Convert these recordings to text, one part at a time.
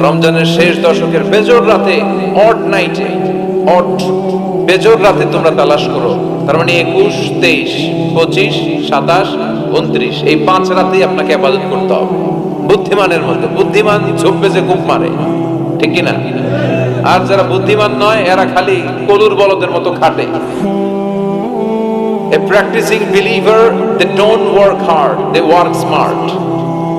রমজানের শেষ দশকের বেজোর রাতে, অড নাইটে, অড বেজোর রাতে তোমরা তালাশ করো। তার মানে 21, 23, 25, 27, 29 এই 5 রাতেই আপনাকে ইবাদত করতে হবে বুদ্ধিমানের মধ্যে। বুদ্ধিমান ঝোপবে যে কূপ মারে, ঠিক কিনা? আর যারা বুদ্ধিমান নয় এরা খালি কলুর বলদের মতো খাটে। A practicing believer, they don't work hard, they work smart.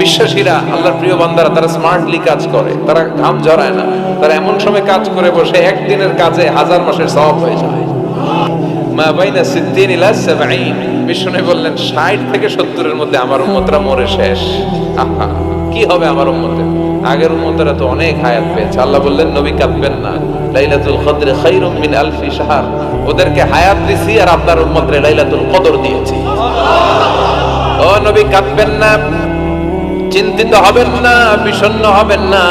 বিশ্বাসীরা, আল্লাহর প্রিয় বান্দারা, তারা স্মার্টলি কাজ করে, তারা ঘাম ঝরায় না। তারা এমন সময় কাজ করে বসে একদিনের কাজে 1000 মাসের সওয়াব হয়ে যায়। মা বাইনা 60 ইলা 70, বিষ্ণু বললেন 60 থেকে 70 এর মধ্যে আমার উম্মতরা মরে শেষ। আহা, কি হবে আমার উম্মতের? আগের উম্মতরা তো অনেক হায়াত পেয়েছে। আল্লাহ বললেন নবী কাঁদবেন না, লাইলাতুল কদর খায়রুম মিন আলফি শাহর। ওদেরকে হায়াত দিয়েছি আর আপনার উম্মতরে লাইলাতুল কদর দিয়েছি। ও নবী কাঁদবেন না, চিন্তিত হবেন না, বিষণ্ণ হবেন না,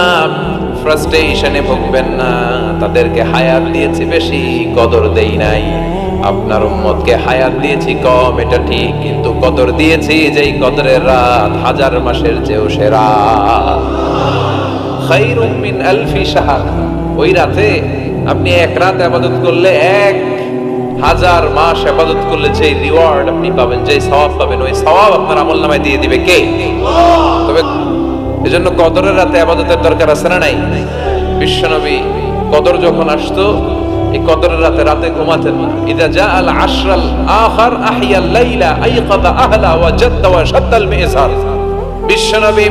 ফ্রাস্ট্রেশনে ভুগবেন না। তাদেরকে হায়াত দিয়েছি বেশি, কদর দেই নাই। আপনার উম্মতকে হায়াত দিয়েছি কম, এটা ঠিক, কিন্তু কদর দিয়েছি যেই কদরের রাত 1000 মাসের চেয়েও সেরা। খায়রুম মিন আলফি শাহর। ওই রাতে আপনি এক রাত ইবাদত করলে 1000 মাস ইবাদত করলে যে রিওয়ার্ড আপনি পাবেন, যে সওয়াব পাবেন, ওই সওয়াব আপনার আমলনামায় দিয়ে দিবে কে? তবে এজন্য কদরের রাতে ইবাদতের দরকার আছে না নাই? বিশ্বনবী কদর যখন আসতো, এই কদরের রাতে ঘুমাতেন না। ইদা জাআল আশরাল আখার আহিয়াল লাইলা আইকাযা আহলা ওয়া জাদ্দা ওয়া শাদ্দাল মিজার। বিশ্বনবী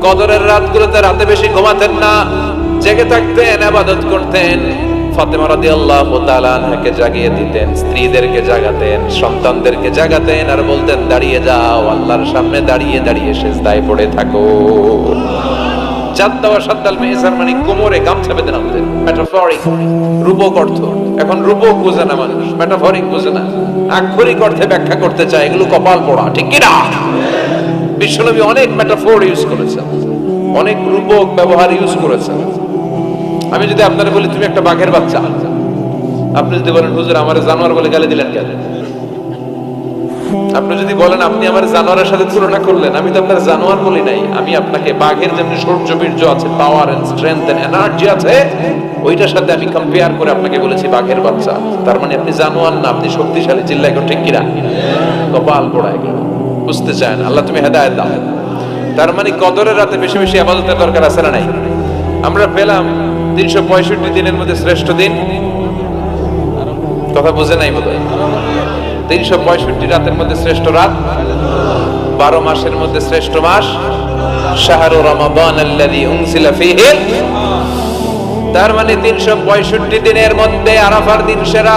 কদরের রাতগুলোতে রাতে বেশি ঘুমাতেন না, জেগে থাকতেন, ইবাদত করতেন। ফাতেমা রাদিয়াল্লাহু তাআলা আনহাকে জাগিয়ে দিতেন, স্ত্রীদেরকে জাগাতেন, সন্তানদেরকে জাগাতেন, আর বলতেন দাঁড়িয়ে যাও, আল্লাহর সামনে দাঁড়িয়ে দাঁড়িয়ে সিজদায় পড়ে থাকো। জাদ্দা ওয়া শাদ্দাল মিজার মানে কোমরে গামছা বেঁধে নামতেন। মেটাফরিক, রূপক অর্থ। এখন রূপক বোঝে না মানুষ, মেটাফরিক বোঝে না। আক্ষরিক অর্থে ব্যাখ্যা করতে চায়, এগুলো কপাল পোড়া, ঠিক কি না? বিশ্বনবী অনেক মেটাফোর ইউজ করেছেন, অনেক রূপক ব্যবহার ইউজ করেছেন। আমি যদি আপনারা বলি তুমি একটা বাঘের বাচ্চা, আপনি যদি বলেন হুজুর আমারে জানোয়ার বলে গালি দিলেন কেন? আপনি যদি বলেন আপনি আমার জানোয়ারের সাথে তুলনা করলেন, আমি তো আপনার জানোয়ার বলি নাই, আমি আপনাকে বাঘের যেমনি শৌর্য বীর্য আছে, power and strength and energy আছে, ওইটার সাথে আমি কম্পেয়ার করে আপনাকে বলেছি বাঘের বাচ্চা। তার মানে আপনি জানোয়ার না, আপনি শক্তিশালী। চিল্লাই কর ঠিক কিনা? কপাল পোড়ায় গেল, বুঝতে চায় না। আল্লাহ তুমি হেদায়েত দাও। তার মানে কদরের রাতে বেশি বেশি ইবাদতের দরকার আছে না নাই? আমরা পেলাম 365 দিনের মধ্যে শ্রেষ্ঠ দিন। কথা বুঝে নাই বোধহয়? 365 রাতের মধ্যে শ্রেষ্ঠ রাত, 12 মাসের মধ্যে শ্রেষ্ঠ মাস, শাহরু রমাদান আল্লাযী উনজিলা ফীহি। তার মানে 365 দিনের মধ্যে আরাফার দিন সেরা,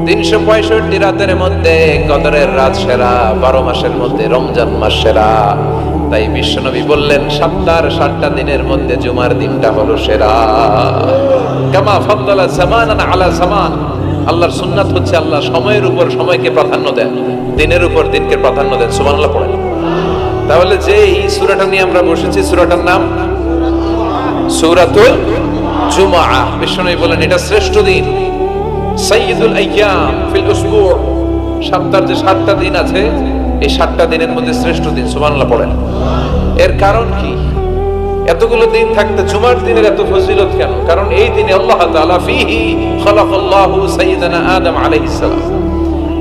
365 রাতের মধ্যে কদরের রাত সেরা, 12 মাসের মধ্যে রমজান মাস সেরা। তাই বিশ্বনবী বললেন সপ্তাহের 7টা দিনের মধ্যে জুমার দিনটা হলো সেরা। কামা ফাদ্দালা জামানান আলা জামান। আল্লাহর সুন্নাত হচ্ছে আল্লাহ সময়ের উপর সময়কে প্রাধান্য দেন, দিনের উপর দিনকে প্রাধান্য দেন। সুবহানাল্লাহ পড়েন। তাহলে যে এই সূরাটা নিয়ে আমরা বসেছি, সূরাটার নাম সূরাতুল জুমআহ। বিশ্বনবী বলেন এটা শ্রেষ্ঠ দিন, সাইয়্যিদুল আইয়াম ফিল উসবু'। সপ্তাহের যে 7টা দিন আছে, এই 7টা দিনের মধ্যে শ্রেষ্ঠ দিন। সুবহানাল্লাহ পড়েন। এর কারণ কি? এতগুলো দিন থাকতে জুমার দিনের এত ফজিলত কেন? কারণ এই দিনে আল্লাহ তাআলা ফীহি খালাকাল্লাহু সাইয়্যিদানা আদম আলাইহিস সালাম।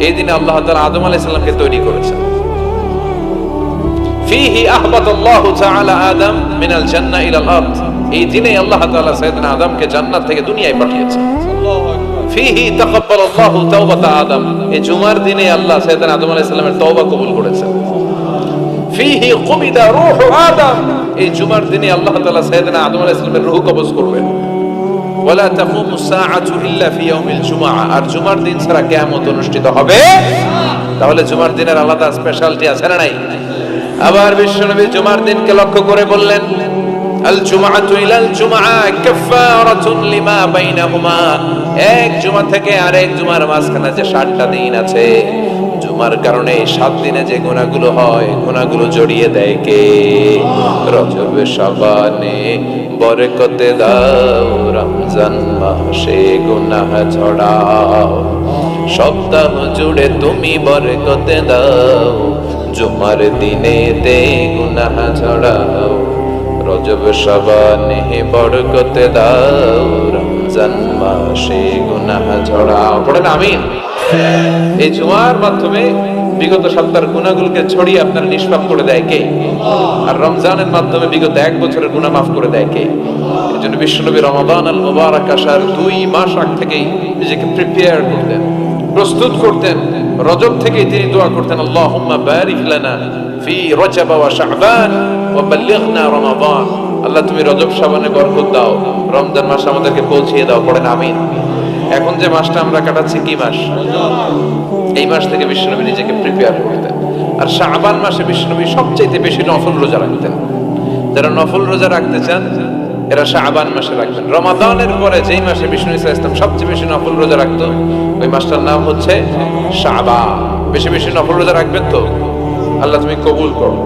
এই দিনে আল্লাহ তাআলা আদম আলাইহিস সালামকে তৈরি করেছেন। ফীহি আহবাতাল্লাহু তাআলা আদম মিনাল জান্নাহ ইলাল আরদ। এই দিনে আল্লাহ তাআলা সাইয়্যিদানা আদমকে জান্নাত থেকে দুনিয়ায় পাঠিয়েছেন। ফীহি তাকাব্বালাল্লাহু তাওবাতা আদম। এই জুমার দিনে আল্লাহ সাইয়্যিদানা আদম আলাইহিস সালামের তওবা কবুল করেছেন। ফীহি কুবিদা রূহু আদম। এই জুমার দিনে আল্লাহ তাআলা সাইয়্যিদানা আদম আলাইহিস সালামের রূহ কবজ করবেন। ওয়ালা তাকুমুস সাআতু ইল্লা ফি ইয়াউমিল জুমআহ। আর জুমার দিন ছাড়া কিয়ামত অনুষ্ঠিত হবে না। তাহলে জুমার দিনের আলাদা স্পেশালিটি আছে না নাই? আবার বিশ্বনবী জুমার দিনকে লক্ষ্য করে বললেন আল জুমআতু ইলাল জুমআহ কাফারাতুন লিমা বাইনাহুমা। এক জুমা থেকে আরেক জুমার মাঝখানে যে 7টা দিন আছে, জুমার কারণে 7 দিনে যে গুনাহগুলো হয়, গুনাহগুলো জড়িয়ে দেয় কে? রজব শাবানে বরকতে দাও, রমজান মাসে গুনাহ ঝড়াও। সপ্তাহ জুড়ে তুমি বরকতে দাও, জুমার দিনে তে গুনাহ ঝড়াও। রজব শাবানে বরকত দাও, রমজান মাসে গুনাহ ঝরাও। পড়েন আমিন। এই জুমার মাধ্যমে বিগত সপ্তাহের গুনাহগুলোকে ছড়িয়ে আপনার নিষ্পাপ করে দেয় কে? আর রমজানের মাধ্যমে বিগত 1 বছরের গুনাহ মাফ করে দেয় কে? এজন্য বিশ্বনবী রমাদান আল মুবারাক আসার 2 মাস আগ থেকেই নিজেকে প্রিপেয়ার করতেন, প্রস্তুত করতেন। রজব থেকেই তিনি দোয়া করতেন, আল্লাহুম্মা বারিক লানা ফি রজব ওয়া শাবান ওয়া বাল্লিগনা রমাদান। আল্লাহ তুমি রজব শাবানে বরকত দাও, রমজান মাস আমাদেরকে পৌঁছিয়ে দাও। পড়েন আমিন। এখন যে মাসটা আমরা কাটাচ্ছি কি মাস? এই মাস থেকে বিশ্বনবী নিজেকে প্রিপেয়ার করতেন। আর শাবান মাসে বিশ্বনবী সবচেয়ে বেশি নফল রোজা রাখতেন। যারা নফল রোজা রাখতে চান এরা শাবান মাসে রাখবেন। রমাদানের পরে যেই মাসে বিষ্ণু ইসা ইসলাম সবচেয়ে বেশি নফল রোজা রাখতো, ওই মাসটার নাম হচ্ছে শাবান। বেশি বেশি নফল রোজা রাখবেন তো? আল্লাহ তুমি কবুল করো।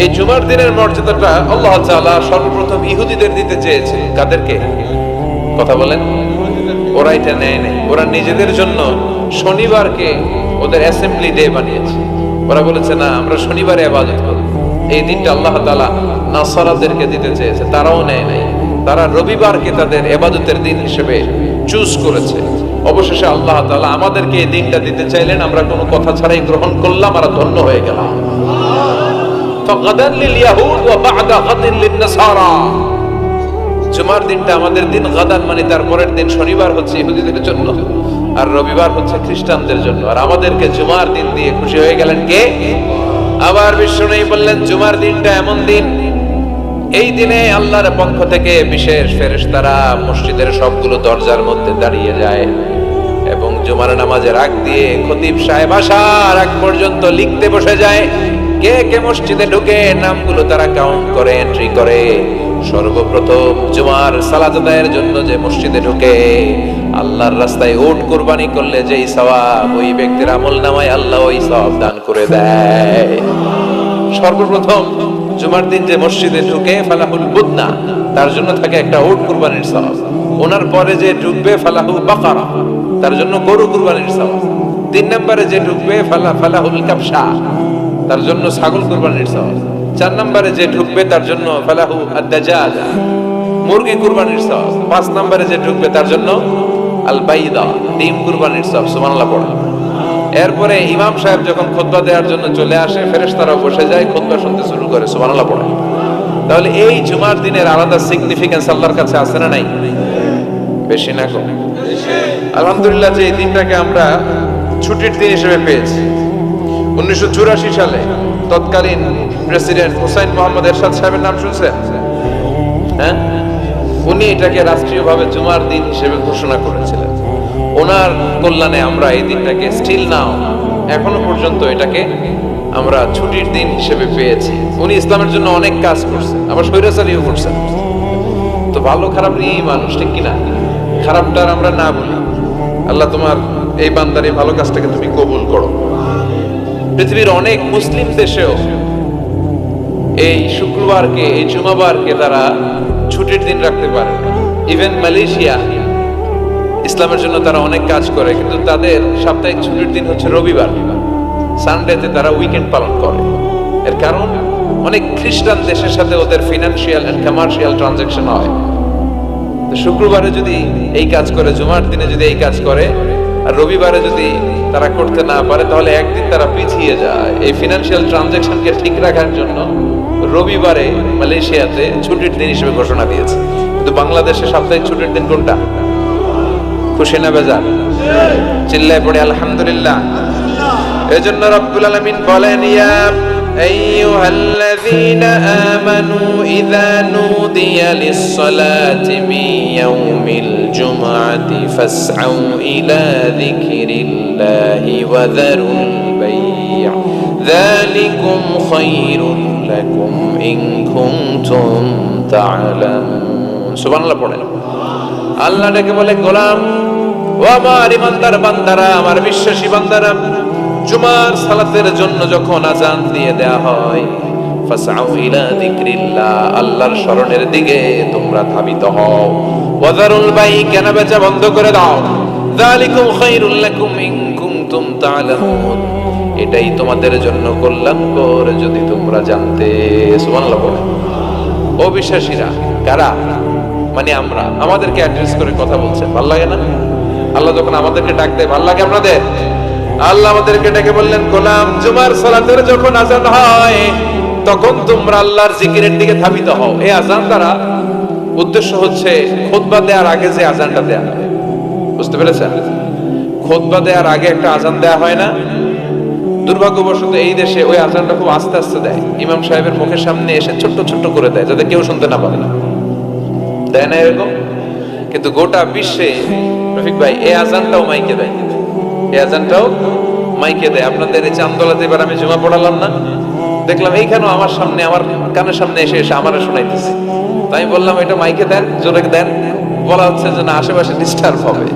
এই জুমার দিনের মর্যাদাটা আল্লাহ তাআলা সর্বপ্রথম ইহুদিদের দিতে চেয়েছে। কাদেরকে? কথা বলেন। ওরা এটা নেয় নাই, ওরা নিজেদের জন্য শনিবারকে ওদের অ্যাসেম্বলি ডে বানিয়েছে। ওরা বলেছে না, আমরা শনিবারে ইবাদত করব। এই দিনটা আল্লাহ তাআলা নাসারাদেরকে দিতে চেয়েছে, তারাও নেয় নাই। তারা রবিবারকে তাদের ইবাদতের দিন হিসেবে চুজ করেছে। অবশেষে আল্লাহ তাআলা আমাদেরকে এই দিনটা দিতে চাইলেন, আমরা কোনো কথা ছাড়াই গ্রহণ করলাম, আর ধন্য হয়ে গেলাম। ফাগাদান লিল ইয়াহুদ ওয়া বা'দা গাদিন লিন নাসারা। জুমার দিনটা আমাদের দিন, গাদান মানে তার পরের দিন শনিবার হচ্ছে ইহুদিদের জন্য, আর রবিবার হচ্ছে খ্রিস্টানদের জন্য। আর আমাদেরকে জুমার দিন দিয়ে খুশি হয়ে গেলেন কে? আবার বিষ্ণু বললেন, জুমার দিনটা এমন দিন, এই দিনে আল্লাহর পক্ষ থেকে বিশেষ ফেরেশতারা মসজিদের সবগুলো দরজার মধ্যে দাঁড়িয়ে যায় এবং জুমার নামাজের আগ দিয়ে খতিব সাহেব আসার আগ পর্যন্ত লিখতে বসে যায়। কে কে মসজিদে ঢুকে নামগুলো তারা কাউন্ট করে, এন্ট্রি করে। সর্বপ্রথম জুমার সালাত আদায়ের জন্য যে মসজিদে ঢুকে, আল্লাহর রাস্তায় উট কুরবানি করলে যেই সওয়াব, ওই ব্যক্তির আমলনামায় আল্লাহ ওই সওয়াব দান করে দেয়। সর্বপ্রথম জুমার দিন যে মসজিদে ঢুকে ফালাহুল বুদনা, তার জন্য থাকে একটা উট কুরবানির সওয়াব। ওনার পরে যে ঢুকবে ফালাহু বাকারা, তার জন্য গরু কুরবানির সওয়াব। 3 নম্বরে যে ঢুকবে ফালাহুল কাবশা, তার জন্য ছাগল কুরবানির সওয়াব। 4 নম্বরে যে ঢুকবে তার জন্য ফালাহু আদ-দাজাজ, মুরগি কুরবানির সওয়াব। 5 নম্বরে যে ঢুকবে তার জন্য আল বাইদা, ডিম কুরবানির সওয়াব। সুবহানাল্লাহ পড়ে। এরপরে ইমাম সাহেব যখন খুতবা দেওয়ার জন্য চলে আসে, ফেরেশতারা বসে যায়, খুতবা শুনতে শুরু করে। সুবহানাল্লাহ পড়ে। তাহলে এই জুমার দিনের আলাদা সিগনিফিকেন্স আল্লাহর কাছে আছে না নাই? বেশি না কম? আলহামদুলিল্লাহ যে এই দিনটাকে আমরা ছুটির দিন হিসেবে পেয়েছি। 1984 সালে তৎকালীন প্রেসিডেন্ট হুসাইন মোহাম্মদ এরশাদ সাহেবের নাম শুনছেন? হ্যাঁ, উনি এটাকে রাষ্ট্রীয়ভাবে জুমার দিন হিসেবে ঘোষণা করেছিলেন। ওনার কল্যাণে আমরা এই দিনটাকে স্টিল নাও, এখনো পর্যন্ত এটাকে আমরা ছুটির দিন হিসেবে পেয়েছি। উনি ইসলামের জন্য অনেক কাজ করছেন, আবার স্বৈরাচারীও করছেন। তো ভালো খারাপ নিয়েই মানুষ, ঠিক কিনা? খারাপটার আমরা না বলি। আল্লাহ তোমার এই বান্দার এই ভালো কাজটাকে তুমি কবুল করো। পৃথিবীর অনেক মুসলিম দেশেও এই শুক্রবারকে, এই জুমাবারকে তারা ছুটির দিন রাখতে পারে। ইভেন মালয়েশিয়া ইসলামের জন্য তারা অনেক কাজ করে, কিন্তু তাদের সাপ্তাহিক ছুটির দিন হচ্ছে রবিবার। সানডেতে তারা উইকেন্ড পালন করে। এর কারণ অনেক খ্রিস্টান দেশের সাথে ওদের ফিনান্সিয়াল এন্ড কমার্শিয়াল ট্রানজাকশন হয়। তো শুক্রবারে যদি এই কাজ করে, জুমার দিনে যদি এই কাজ করে, আর রবিবারে যদি তারা করতে না পারে, তাহলে একদিন তারা পিছিয়ে যায়। এই ফিনান্সিয়াল ট্রানজাকশনকে ঠিক রাখার জন্য রবিবারে মালয়েশিয়াতে ছুটির দিন হিসেবে ঘোষণা দিয়েছে। কিন্তু বাংলাদেশে সাপ্তাহিক ছুটির দিন কোনটা? খুশি না বেজার? চিল্লায় পড়ে আলহামদুলিল্লাহ। এজন্য রব্বুল আলামিন বলেন, ইয়া আইয়ুহাল্লাযীনা আমানু ইযা নুদিয়া লিস-সালাতি মিন ইয়াউমিল জুমআতি ফাসআউ ইলা যিকরিল্লাহি ওয়া যারুল বাই', যালিকুম খায়রুল লাকুম ইন কুনতুম তা'লামুন। সুবহানাল্লাহ পড়েন। আল্লাহ ডেকে বলে, গোলাম ও আমার ইমানদার বান্দারা, আমার বিশ্বাসী বান্দারা, জুমার সালাতের জন্য যখন আযান দিয়ে দেয়া হয়, ফাসআউ ইলা যিকরিল্লাহ, আল্লাহর স্মরণের দিকে তোমরা ধাবিত হও। ওয়াযারুল বাই', কেনা বেচা বন্ধ করে দাও। যালিকুম খায়রুল লাকুম ইন কুনতুম তা'লামুন, এটাই তোমাদের জন্য কল্যাণকর যদি তোমরা জানতে। সুবহানাল্লাহ বলে। অবিশ্বাসীরা কারা? মানে আমরা, আমাদেরকে অ্যাড্রেস করে কথা বলছেন, ভাল লাগে না? আল্লাহ যখন আমাদেরকে ডাক দেয়, ভাল লাগে আপনাদের? আল্লাহ আমাদেরকে ডেকে বললেন, গোলাম, জুমার সালাতের যখন আজান হয় তখন তোমরা আল্লাহর জিকিরের দিকে ধাবিত হও। এই আজান দ্বারা উদ্দেশ্য হচ্ছে খুতবা দেওয়ার আগে যে আজানটা দেয়া হয়, বুঝতে পেরেছেন? খুতবা দেওয়ার আগে একটা আজান দেয়া হয় না? দুর্ভাগ্যবশত এই দেশে ওই আজানটা খুব আস্তে আস্তে দেয়, ইমাম সাহেবের মুখের সামনে এসে ছোট্ট ছোট্ট করে দেয় যাতে কেউ শুনতে না পারে, দেয় না এরকম? কিন্তু গোটা বিশ্বে রফিক ভাই এই আজানটাও মাইকে দেয়, এই আজানটাও মাইকে দেয়। আপনাদের এই চান্দোলাতে এবার আমি জুমা পড়ালাম না, দেখলাম এইখানেও আমার সামনে, আমার কানের সামনে এসে এসে আমারে শোনাইতেছে। তাই আমি বললাম এটা মাইকে দেন, জোরে দেন। বলা হচ্ছে যে না, আশেপাশে ডিস্টার্ব হবে।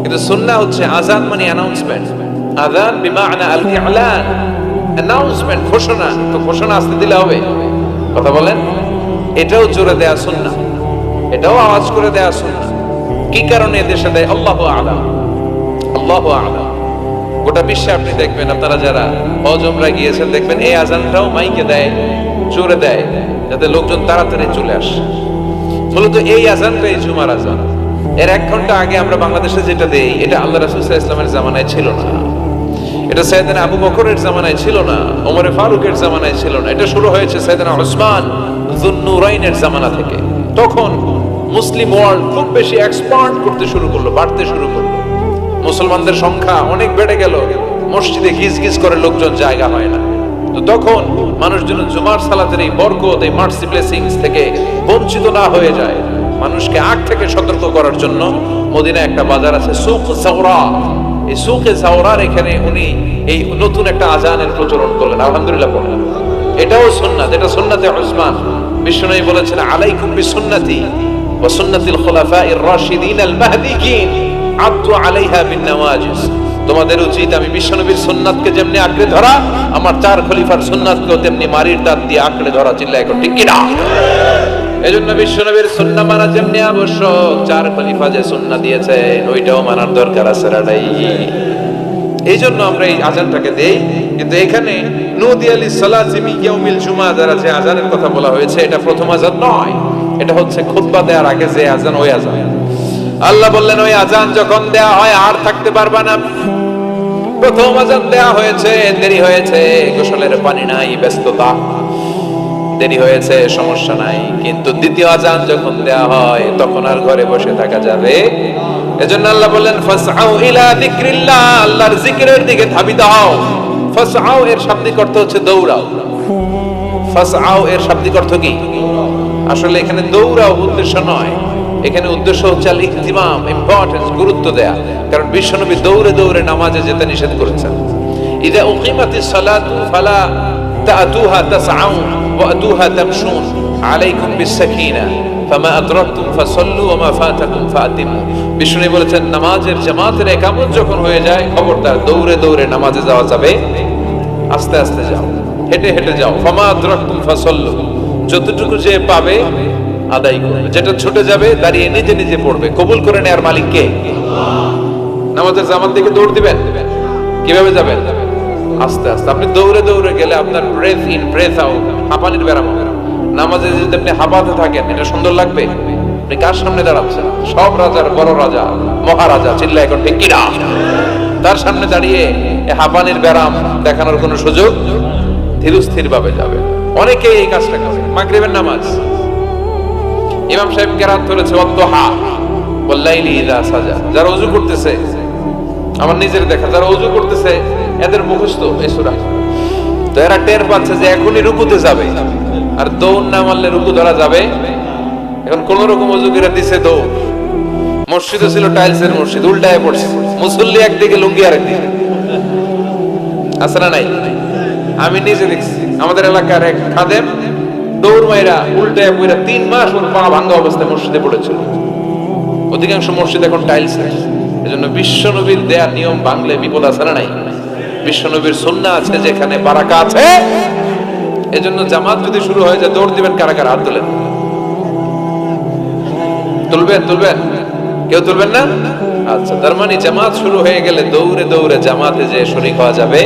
কিন্তু সুন্নাহ হচ্ছে আজান মানে অ্যানাউন্সমেন্ট। আযান বিমা'না আল-ই'লান, অ্যানাউন্সমেন্ট, ঘোষণা। তো ঘোষণা আসতে দিলে হবে? কথা বলেন। এটাও জোরে দেয়া সুন্নাহ, এটাও আওয়াজ করে দেয়া সুন্নাহ। কি কারণে দেশে দেয়? আল্লাহু আ'লাম, আল্লাহু আ'লাম। গোটা বিশ্বে আপনি দেখবেন, আপনারা যারা হজ উমরা গিয়েছেন দেখবেন এই আজানটাও মাইকে দেয়, জোরে দেয়, যাতে লোকজন তাড়াতাড়ি চলে আসে। মূলত এই আজানটাই জুমার আজান। এর 1 ঘন্টা আগে আমরা বাংলাদেশে যেটা দেই, এটা আল্লাহ রাসূল সাল্লাল্লাহু আলাইহি ওয়াসাল্লামের জামানায় ছিল না, এটা সাইয়েদনা আবু বকরের জামানায় ছিল না, ওমরে ফারুকের জামানায় ছিল না। এটা শুরু হয়েছে সাইয়েদনা উসমান যুন্নুরাইনের জামানা থেকে। তখন মুসলিম ওয়ার্ল্ড খুব বেশি এক্সপান্ড করতে শুরু করলো, বাড়তে শুরু করলো। মুসলমানদের সংখ্যা অনেক বেড়ে গেল, মসজিদে গিজ গিজ করে লোকজন জায়গা হয় না। তো তখন মানুষজন জুমার সালাতের এই বরকত, এই মার্সি ব্লেসিংস থেকে বঞ্চিত না হয়ে যায়, মানুষকে আগ থেকে সতর্ক করার জন্য মদিনায় একটা বাজার আছে সুক জাওরা। এই সুকে জাওরার এখানে উনি এই নতুন একটা আজানের প্রচলন করলেন। আলহামদুলিল্লাহ পড়লেন। এটাও সুন্নাত, এটা সুন্নাতে উসমান। বিশ্বনবী বলেছেন, আলাইকুম বিসুন্নতি ওয়া সুন্নাতিল খুলাফাইর রাশিদিন আল মাহদিয়িন আদু আলাইহা বিন নওয়াজিস। তোমাদের উচিত আমি বিশ্বনবীর সুন্নাতকে যেমনি আঁকড়ে ধরা, আমার 4 খলিফার সুন্নাতকেও তেমনি মারির দাঁত দিয়ে আঁকড়ে ধরা। চিল্লায় এখন ঠিক কিনা? এজন্য বিশ্বনবীর সুন্নাহ মানা যেমনি আবশ্যক, 4 খলিফা যে সুন্নাহ দিয়েছেন ওইটাও মানার দরকার আছে নাই? এই জন্য আমরা এই আজানটাকে দেই। কিন্তু এখানে নুদি আলি সালাতি মিন ইয়াউমিল জুমআ দ্বারা যে আজানের কথা বলা হয়েছে, এটা প্রথম আজান নয়, এটা হচ্ছে খুতবা দেওয়ার আগে যে আজান, ওই আজান। আল্লাহ বললেন ওই আজান যখন দেয়া হয় আর থাকতে পারবা না। প্রথম আজান দেয়া হয়েছে, দেরি হয়েছে, গোসলের পানি নাই, ব্যস্ততা, দেরি হয়েছে, সমস্যা নাই। কিন্তু দ্বিতীয় আজান যখন দেয়া হয় তখন আর ঘরে বসে থাকা যাবে। এজন্য আল্লাহ বললেন ফাসআউ ইলা যিকরিল্লাহ, আল্লাহর জিকিরের দিকে ধাবিত হও। ফাসআউ এর শাব্দিক অর্থ হচ্ছে দৌড়াও। ফাসআউ এর শাব্দিক অর্থ কি? আসলে এখানে দৌড়াও উদ্দেশ্য নয়, এখানে উদ্দেশ্য হচ্ছে আল ইহতিমাম, ইম্পর্টেন্স, গুরুত্ব দেয়া। কারণ বিশ্বনবী দৌড়ে দৌড়ে নামাজে যেতে নিষেধ করেছেন। ইযা উকিমাতিস সালাতু ফালা তা'তুহা তাসআউন ওয়া আতুহা তামশুন আলাইকুম বিস-সাকিনাহ ফামা আদরাকতুম ফাসাল্লু ওয়া মা ফাতাকুম ফাতিমু। বিশ্বনবী বলেছেন, নামাজের জামাতের ইকামত যখন হয়ে যায়, খবরদার দৌড়ে দৌড়ে নামাজে যাওয়া যাবে, আস্তে আস্তে যাও, হেঁটে হেঁটে যাও। ফামা আদরাকতুম ফাসাল্লু, যতটুকু যে পাবে আদায় করবে, যেটা ছুটে যাবে দাঁড়িয়ে নিজে নিজে পড়বে। কবুল করে নেয়ার মালিক কে? নামাজের জামাত দিকে দৌড় দিবেন, কিভাবে যাবেন? আস্তে আস্তে। আপনি দৌড়ে দৌড়ে গেলে আপনার ব্রেথ ইন ব্রেথ আউট, হাঁপানির ব্যারাম হবে। নামাজে যদি আপনি হাঁপাতে থাকেন, এটা সুন্দর লাগবে? আপনি কার সামনে দাঁড়াচ্ছেন? সব রাজার বড় রাজা, মহারাজা, চিল্লা এখন ঠিক কিনা? তার সামনে দাঁড়িয়ে হাঁপানির ব্যারাম দেখানোর কোনো সুযোগ? ধীরস্থির ভাবে যাবে। অনেকে এই কাজটা করে। মাগরিবের নামাজ ইমাম সাহেব কেরাত করেছে ওয়াদুহা ওয়াল্লাইলি ইযা সাজা। যারা ওযু করতেছে, আমার নিজের দেখা, যারা ওযু করতেছে এদের মুখস্থ এই সূরা, তো এরা টের পাচ্ছে যে এখনই রুকুতে যাবে, আর দৌড় না মারলে রুকু ধরা যাবে। এখন কোন রকম ওযু করে দিছে দৌড়। মসজিদে ছিল টাইলসের মসজিদ, উল্টায় পড়ছে, মুসল্লি একদিকে, লুঙ্গি আরেকদিকে। আছে না নাই? আমি নিজে দেখছি, আমাদের এলাকার এক খাদেম দৌড় মাইরা উল্টায় পড়া 3 মাস ওর পা ভাঙা অবস্থায় মসজিদে পড়েছিল। অধিকাংশ মসজিদ এখন টাইলসের। এজন্য বিশ্বনবীর দেয়া নিয়ম ভাঙলে বিপদ আছে না নাই? বিশ্বনবীর সুন্নাহ আছে যেখানে বারাকা আছে। এজন্য জামাত যদি শুরু হয়ে যায়, দৌড় দিবেন কারা কারা? হাত তোলেন। তুলবেন? তুলবেন? কেউ তুলবেন না? আচ্ছা, তার মানে জামাত শুরু হয়ে গেলে দৌড়ে দৌড়ে জামাতে যে শরীক হওয়া যাবে।